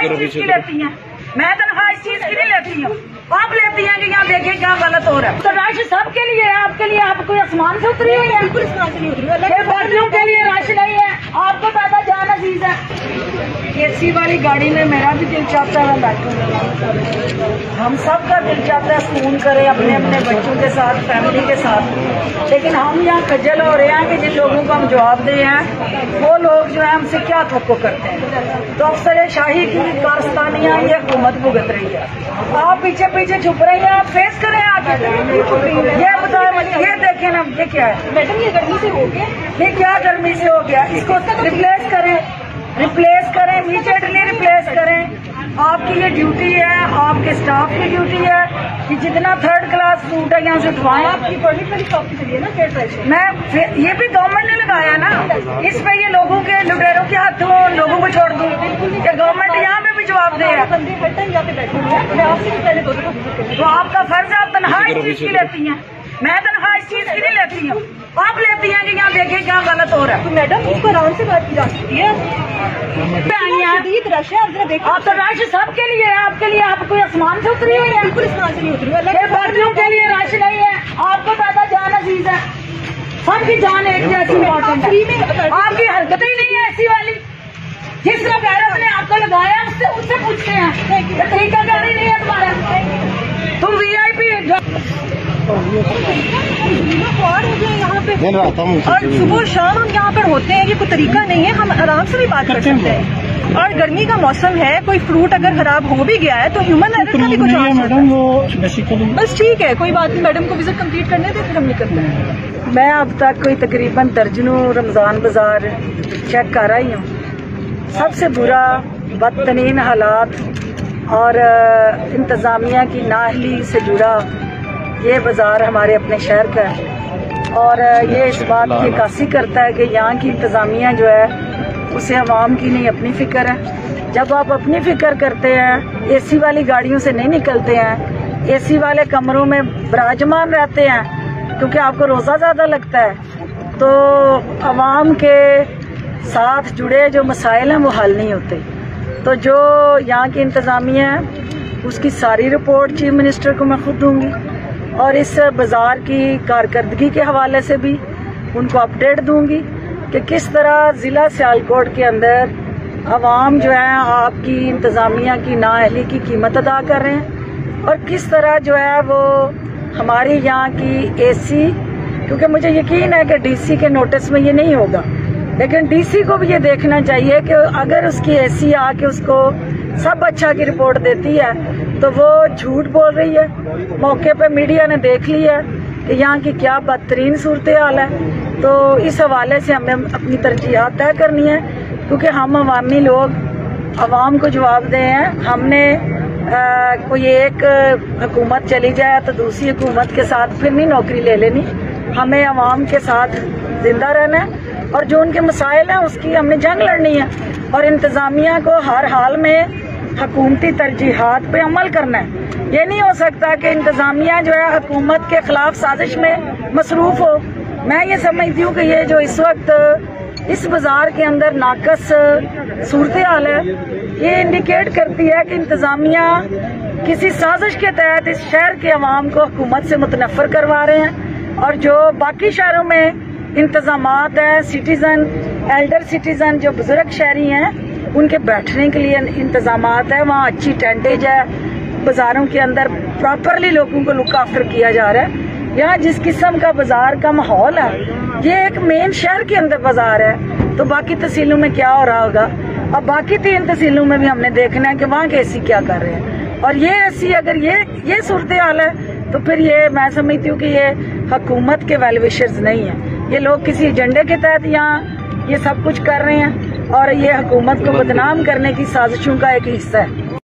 इस चीज की लेती हैं, मैं तनख्वाह इस चीज की नहीं लेती हूँ। आप लेती हैं कि यहाँ देखिए क्या गलत हो रहा है। तो राशन सबके लिए है, आपके लिए आप कोई आसमान से उतरी हुई है? बच्चों के लिए राशन नहीं है, आपको ज्यादा जान अजीज है। एसी वाली गाड़ी में मेरा भी दिल चाहता है मैं बैठूं, हम सब का दिल चाहता है सुकून करें अपने अपने बच्चों के साथ, फैमिली के साथ, लेकिन हम यहाँ खज्जल हो रहे हैं कि जिन लोगों को हम जवाब दे हैं वो लोग जो है हमसे क्या तवक्को करते हैं। तो अफसर शाही की कारस्तानियाँ ये हुकूमत भुगत रही है, आप पीछे पीछे छुप रही हैं, आप फेस करें आगे। ये बताए, ये देखें ना, ये क्या है मैडम, ये गर्मी से हो गया, ये क्या गर्मी से हो गया, इसको रिप्लेस करें, इमीडिएटली रिप्लेस करें। आपकी ये ड्यूटी है, आपके स्टाफ की ड्यूटी है कि जितना थर्ड क्लास फूड है यहाँ से उठवाएं। आपकी परमिट वाली कॉपी चलिए ना, मैं ये भी गवर्नमेंट ने लगाया ना, इस पे ये लोगों के लुटेरों के हाथों लोगों को छोड़ दूं कि गवर्नमेंट यहाँ पे भी जवाब दे है। तो आपका फर्ज है, आप तनख्वाह इस चीज की लेती हैं, मैं तनख्वाह इस चीज की नहीं लेती हूँ। आप लेती हैं कि यहाँ देखिए क्या गलत हो रहा है। तो मैडम इसको आराम से बात की जा सकती है। आप तो राशन सबके लिए है, आपके लिए आप कोई आसमान से उतरी हुई है? बिल्कुल आसमान से नहीं उतरी हुई, बच्चों के लिए राशन नहीं है, आपको ज्यादा जान अजीज है, सबकी जान एक जैसी इम्पोर्टेंट है। आपकी हरकतें ही नहीं है ऐसी वाली, जिस तरह गैरत ने आपको लगाया उससे पूछते हैं, तरीकाकारी नहीं है तुम्हारा, तुम VIP यहाँ पे और सुबह शाम हम यहाँ पर होते हैं, ये कोई तरीका नहीं है, हम आराम से भी बात कर सकते हैं। और गर्मी का मौसम है, कोई फ्रूट अगर खराब हो भी गया है तो ह्यूमन एरर का भी कुछ मैडम, वो बेसिकली बस ठीक है, कोई बात नहीं, मैडम को विजिट कंप्लीट करने दे, फिर हम निकलते हैं। मैं अब तक कोई तकरीबन दर्जनों रमजान बाजार चेक कर रही हूँ, सबसे बुरा बदतरीन हालात और इंतजामिया की नाअहली से जुड़ा ये बाजार हमारे अपने शहर का है। और ये इस बात की अक्कासी करता है कि यहाँ की इंतजामिया जो है उसे अवाम की नहीं अपनी फिक्र है। जब आप अपनी फिक्र करते हैं, AC वाली गाड़ियों से नहीं निकलते हैं, AC वाले कमरों में विराजमान रहते हैं क्योंकि आपको रोज़ा ज़्यादा लगता है, तो अवाम के साथ जुड़े जो मसाइल हैं वो हल नहीं होते। तो जो यहाँ की इंतजामिया है उसकी सारी रिपोर्ट चीफ मिनिस्टर को मैं खुद दूंगी और इस बाज़ार की कारकर्दगी के हवाले से भी उनको अपडेट दूंगी कि किस तरह ज़िला सियालकोट के अंदर अवाम जो है आपकी इंतज़ामिया की नाअहली की कीमत अदा कर रहे हैं और किस तरह जो है वो हमारी यहाँ की AC, क्योंकि मुझे यकीन है कि DC के नोटिस में ये नहीं होगा, लेकिन DC को भी ये देखना चाहिए कि अगर उसकी AC आके उसको सब अच्छा की रिपोर्ट देती है तो वो झूठ बोल रही है। मौके पे मीडिया ने देख लिया कि यहाँ की क्या बदतरीन सूरत हाल है। तो इस हवाले से हमें अपनी तरजीहात तय करनी है क्योंकि हम अवामी लोग अवाम को जवाब दे हैं। हमने कोई एक हुकूमत चली जाए तो दूसरी हुकूमत के साथ फिर नहीं नौकरी ले लेनी, हमें अवाम के साथ जिंदा रहना है और जो उनके मसाइल हैं उसकी हमने जंग लड़नी है और इंतजामिया को हर हाल में हुकूमती तरजीहात पे अमल करना है। ये नहीं हो सकता कि इंतजामिया जो है हुकूमत के खिलाफ साजिश में मसरूफ हो। मैं ये समझती हूँ कि ये जो इस वक्त इस बाजार के अंदर नाकस सूरत हाल है, ये इंडिकेट करती है कि इंतजामिया किसी साजिश के तहत इस शहर के अवाम को हुकूमत से मुतनफ़र करवा रहे हैं और जो बाकी शहरों में इंतजामात हैं, सिटीजन, एल्डर सिटीजन जो बुजुर्ग शहरी हैं उनके बैठने के लिए इंतजामात है, वहाँ अच्छी टेंटेज है, बाजारों के अंदर प्रॉपरली लोगों को लुक आफ्टर किया जा रहा है। यहाँ जिस किस्म का बाजार का माहौल है, ये एक मेन शहर के अंदर बाजार है, तो बाकी तहसीलों में क्या हो रहा होगा। अब बाकी 3 तहसीलों में भी हमने देखना है कि वहाँ के AC क्या कर रहे हैं और ये AC अगर ये सूरत हाल है तो फिर ये मैं समझती हूँ कि ये हुकूमत के वेल विशर्स नहीं है, ये लोग किसी एजेंडे के तहत यहाँ ये सब कुछ कर रहे हैं और ये हुकूमत को बदनाम करने की साजिशों का एक हिस्सा है।